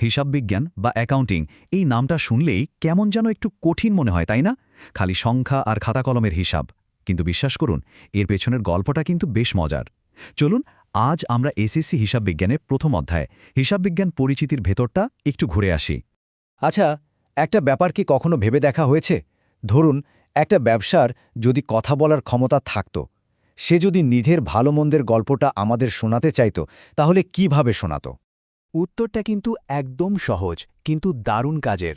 হিসাববিজ্ঞান বা অ্যাকাউন্টিং এই নামটা শুনলেই কেমন যেন একটু কঠিন মনে হয়, তাই না? খালি সংখ্যা আর খাতা কলমের হিসাব। কিন্তু বিশ্বাস করুন, এর পেছনের গল্পটা কিন্তু বেশ মজার। চলুন আজ আমরা এসএসসি হিসাববিজ্ঞানের প্রথম অধ্যায় হিসাববিজ্ঞান পরিচিতির ভেতরটা একটু ঘুরে আসি। আচ্ছা, একটা ব্যাপার কি কখনো ভেবে দেখা হয়েছে? ধরুন, একটা ব্যবসার যদি কথা বলার ক্ষমতা থাকত, সে যদি নিজের ভালো মন্দের গল্পটা আমাদের শোনাতে চাইত, তাহলে কিভাবে শোনাত? উত্তরটা কিন্তু একদম সহজ, কিন্তু দারুণ কাজের।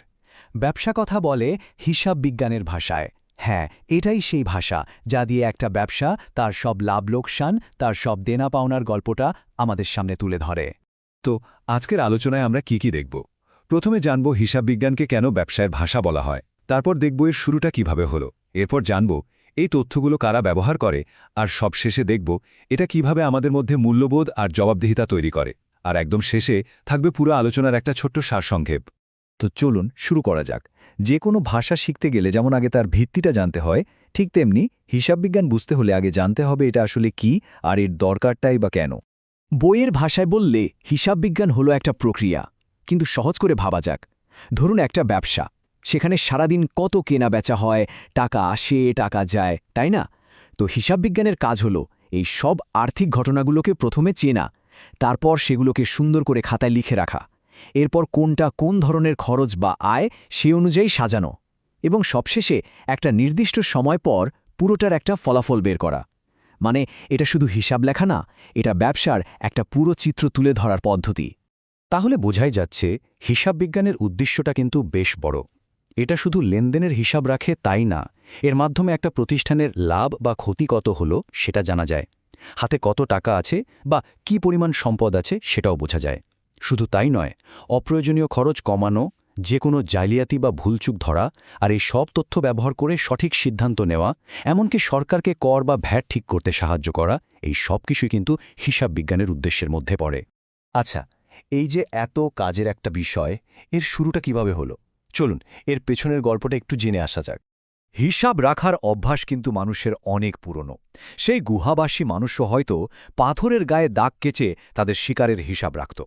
ব্যবসা কথা বলে হিসাব বিজ্ঞানের ভাষায়। হ্যাঁ, এটাই সেই ভাষা যা দিয়ে একটা ব্যবসা তার সব লাভ লোকসান, তার সব দেনা পাওনার গল্পটা আমাদের সামনে তুলে ধরে। তো আজকের আলোচনায় আমরা কি দেখব? প্রথমে জানব হিসাববিজ্ঞানকে কেন ব্যবসায়ের ভাষা বলা হয়, তারপর দেখব এর শুরুটা কিভাবে হলো, এরপর জানব এই তথ্যগুলো কারা ব্যবহার করে, আর সবশেষে দেখব এটা কিভাবে আমাদের মধ্যে মূল্যবোধ আর জবাবদিহিতা তৈরি করে। আর একদম শেষে থাকবে পুরো আলোচনার একটা ছোট্ট সারসংক্ষেপ। তো চলুন শুরু করা যাক। যে কোনো ভাষা শিখতে গেলে যেমন আগে তার ভিত্তিটা জানতে হয়, ঠিক তেমনি হিসাববিজ্ঞান বুঝতে হলে আগে জানতে হবে এটা আসলে কি আর এর দরকারটাই বা কেন। বইয়ের ভাষায় বললে হিসাববিজ্ঞান হলো একটা প্রক্রিয়া, কিন্তু সহজ করে ভাবা যাক। ধরুন একটা ব্যবসা, সেখানে সারাদিন কত কেনা বেচা হয়, টাকা আসে টাকা যায়, তাই না? তো হিসাববিজ্ঞানের কাজ হলো এই সব আর্থিক ঘটনাগুলোকে প্রথমে চেনা, তারপর সেগুলোকে সুন্দর করে খাতায় লিখে রাখা, এরপর কোনটা কোন ধরনের খরচ বা আয় সে অনুযায়ী সাজানো, এবং সবশেষে একটা নির্দিষ্ট সময় পর পুরোটার একটা ফলাফল বের করা। মানে এটা শুধু হিসাব লেখা না, এটা ব্যবসার একটা পুরো চিত্র তুলে ধরার পদ্ধতি। তাহলে বোঝাই যাচ্ছে হিসাববিজ্ঞানের উদ্দেশ্যটা কিন্তু বেশ বড়। এটা শুধু লেনদেনের হিসাব রাখে তাই না, এর মাধ্যমে একটা প্রতিষ্ঠানের লাভ বা ক্ষতি কত হলো সেটা জানা যায়, হাতে কত টাকা আছে বা কি পরিমাণ সম্পদ আছে সেটাও বোঝা যায়। শুধু তাই নয়, অপ্রয়োজনীয় খরচ কমানো, যে কোনো জালিয়াতি বা ভুলচুক ধরা, আর এই সব তথ্য ব্যবহার করে সঠিক সিদ্ধান্ত নেওয়া, এমনকি সরকারকে কর বা ভ্যাট ঠিক করতে সাহায্য করা, এই সব কিছুই কিন্তু হিসাববিজ্ঞানের উদ্দেশ্যের মধ্যে পড়ে। আচ্ছা, এই যে এত কাজের একটা বিষয়, এর শুরুটা কিভাবে হলো? চলুন এর পেছনের গল্পটা একটু জেনে আসা যাক। হিসাব রাখার অভ্যাস কিন্তু মানুষের অনেক পুরনো। সেই গুহাবাসী মানুষও হয়তো পাথরের গায়ে দাগ কেচে তাদের শিকারের হিসাব রাখত।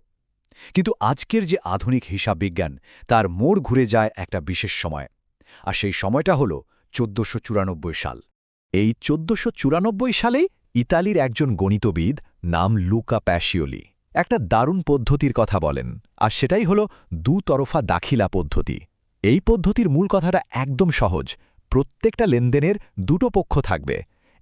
কিন্তু আজকের যে আধুনিক হিসাববিজ্ঞান, তার মোড় ঘুরে যায় একটা বিশেষ সময়। আর সেই সময়টা হল ১৪৯৪ সাল। এই ১৪৯৪ সালেই ইতালির একজন গণিতবিদ নাম লুকা প্যাসিওলি একটা দারুণ পদ্ধতির কথা বলেন, আর সেটাই হল দুতরফা দাখিলা পদ্ধতি। এই পদ্ধতির মূল কথাটা একদম সহজ। প্রত্যেকটা লেনদেনের দুটো পক্ষ থাকবে।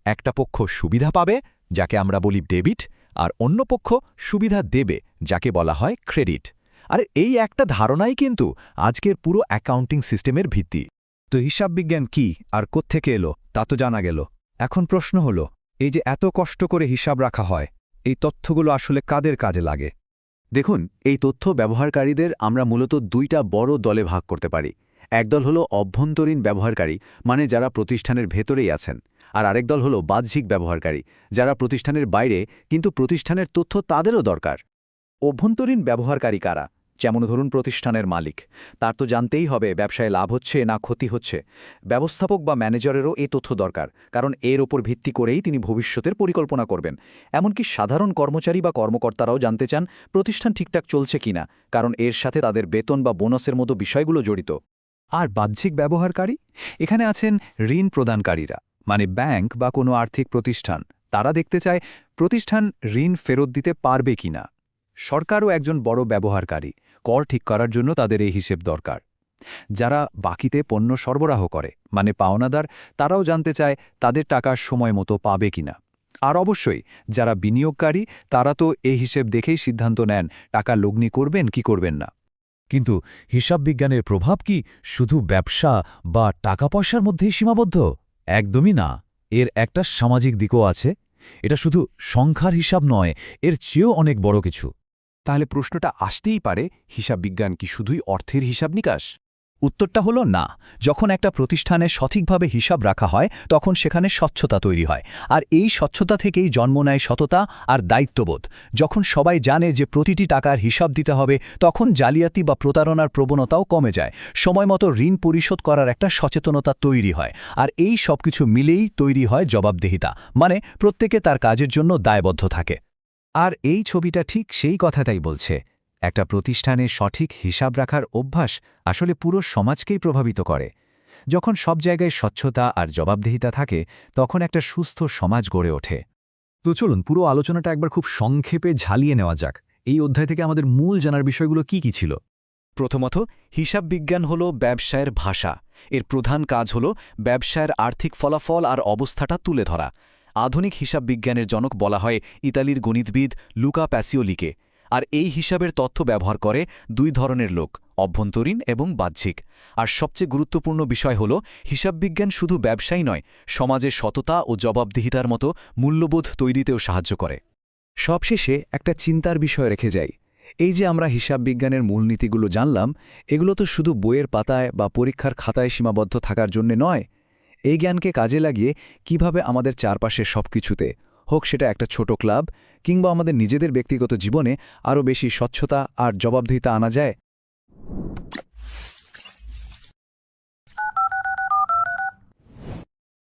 একটা পক্ষ সুবিধা পাবে, যাকে আমরা বলি ডেবিট, আর অন্য পক্ষ সুবিধা দেবে, যাকে বলা হয় ক্রেডিট। আর এই একটা ধারণাই কিন্তু আজকের পুরো অ্যাকাউন্টিং সিস্টেমের ভিত্তি। তো হিসাববিজ্ঞান কি আর কোত্থেকে এলো তা তো জানা গেল। এখন প্রশ্ন হলো, এই যে এত কষ্ট করে হিসাব রাখা হয়, এই তথ্যগুলো আসলে কাদের কাজে লাগে? দেখুন, এই তথ্য ব্যবহারকারীদের আমরা মূলত দুইটা বড় দলে ভাগ করতে পারি। একদল হলো অভ্যন্তরীণ ব্যবহারকারী, মানে যারা প্রতিষ্ঠানের ভেতরেই আছেন, আর আরেক দল হলো বাহ্যিক ব্যবহারকারী, যারা প্রতিষ্ঠানের বাইরে, কিন্তু প্রতিষ্ঠানের তথ্য তাদেরও দরকার। অভ্যন্তরীণ ব্যবহারকারী কারা? যেমন ধরুন প্রতিষ্ঠানের মালিক, তার তো জানতেই হবে ব্যবসায় লাভ হচ্ছে না ক্ষতি হচ্ছে। ব্যবস্থাপক বা ম্যানেজারেরও এই তথ্য দরকার, কারণ এর ওপর ভিত্তি করেই তিনি ভবিষ্যতের পরিকল্পনা করবেন। এমনকি সাধারণ কর্মচারী বা কর্মকর্তারাও জানতে চান প্রতিষ্ঠান ঠিকঠাক চলছে কিনা, কারণ এর সাথে তাদের বেতন বা বোনাসের মতো বিষয়গুলো জড়িত। আর বাহ্যিক ব্যবহারকারী, এখানে আছেন ঋণ প্রদানকারীরা, মানে ব্যাংক বা কোনো আর্থিক প্রতিষ্ঠান। তারা দেখতে চায় প্রতিষ্ঠান ঋণ ফেরত দিতে পারবে কিনা। সরকারও একজন বড় ব্যবহারকারী, কর ঠিক করার জন্য তাদের এই হিসেব দরকার। যারা বাকিতে পণ্য সরবরাহ করে, মানে পাওনাদার, তারাও জানতে চায় তাদের টাকা সময় মতো পাবে কিনা। আর অবশ্যই যারা বিনিয়োগকারী, তারা তো এই হিসেব দেখেই সিদ্ধান্ত নেন টাকা লগ্নি করবেন কি করবেন না। কিন্তু হিসাববিজ্ঞানের প্রভাব কি শুধু ব্যবসা বা টাকা পয়সার মধ্যেই সীমাবদ্ধ? একদমই না। এর একটা সামাজিক দিকও আছে। এটা শুধু সংখ্যার হিসাব নয়, এর চেয়েও অনেক বড় কিছু। তাহলে প্রশ্নটা আসতেই পারে, হিসাববিজ্ঞান কি শুধুই অর্থের হিসাব নিকাশ? উত্তরটা হলো না। যখন একটা প্রতিষ্ঠানে সঠিকভাবে হিসাব রাখা হয়, তখন সেখানে স্বচ্ছতা তৈরি হয়। আর এই স্বচ্ছতা থেকেই জন্ম নেয় সততা আর দায়িত্ববোধ। যখন সবাই জানে যে প্রতিটি টাকার হিসাব দিতে হবে, তখন জালিয়াতি বা প্রতারণার প্রবণতাও কমে যায়। সময়মতো ঋণ পরিশোধ করার একটা সচেতনতা তৈরি হয়। আর এই সবকিছু মিলেই তৈরি হয় জবাবদিহিতা, মানে প্রত্যেকে তার কাজের জন্য দায়বদ্ধ থাকে। আর এই ছবিটা ঠিক সেই কথাটাই বলছে। একটা প্রতিষ্ঠানে সঠিক হিসাব রাখার অভ্যাস আসলে পুরো সমাজকেই প্রভাবিত করে। যখন সব জায়গায় স্বচ্ছতা আর জবাবদিহিতা থাকে, তখন একটা সুস্থ সমাজ গড়ে ওঠে। তো চলুন পুরো আলোচনাটা একবার খুব সংক্ষেপে ঝালিয়ে নেওয়া যাক। এই অধ্যায় থেকে আমাদের মূল জানার বিষয়গুলো কি কি ছিল? প্রথমত, হিসাব বিজ্ঞান হল ব্যবসায়ের ভাষা। এর প্রধান কাজ হল ব্যবসায়ের আর্থিক ফলাফল আর অবস্থাটা তুলে ধরা। আধুনিক হিসাব বিজ্ঞানের জনক বলা হয় ইতালির গণিতবিদ লুকা প্যাসিওলিকে। আর এই হিসাবের তথ্য ব্যবহার করে দুই ধরনের লোক, অভ্যন্তরীণ এবং বাহ্যিক। আর সবচেয়ে গুরুত্বপূর্ণ বিষয় হল হিসাববিজ্ঞান শুধু ব্যবসাই নয়, সমাজে সততা ও জবাবদিহিতার মতো মূল্যবোধ তৈরিতেও সাহায্য করে। সবশেষে একটা চিন্তার বিষয় রেখে যাই। এই যে আমরা হিসাব বিজ্ঞানের মূলনীতিগুলো জানলাম, এগুলো তো শুধু বইয়ের পাতায় বা পরীক্ষার খাতায় সীমাবদ্ধ থাকার জন্য নয়। এই জ্ঞানকে কাজে লাগিয়ে কিভাবে আমাদের চারপাশের সবকিছুতে, হোক সেটা একটা ছোট ক্লাব কিংবা আমাদের নিজেদের ব্যক্তিগত জীবনে, আরও বেশি স্বচ্ছতা আর জবাবদিহিতা আনা যায়।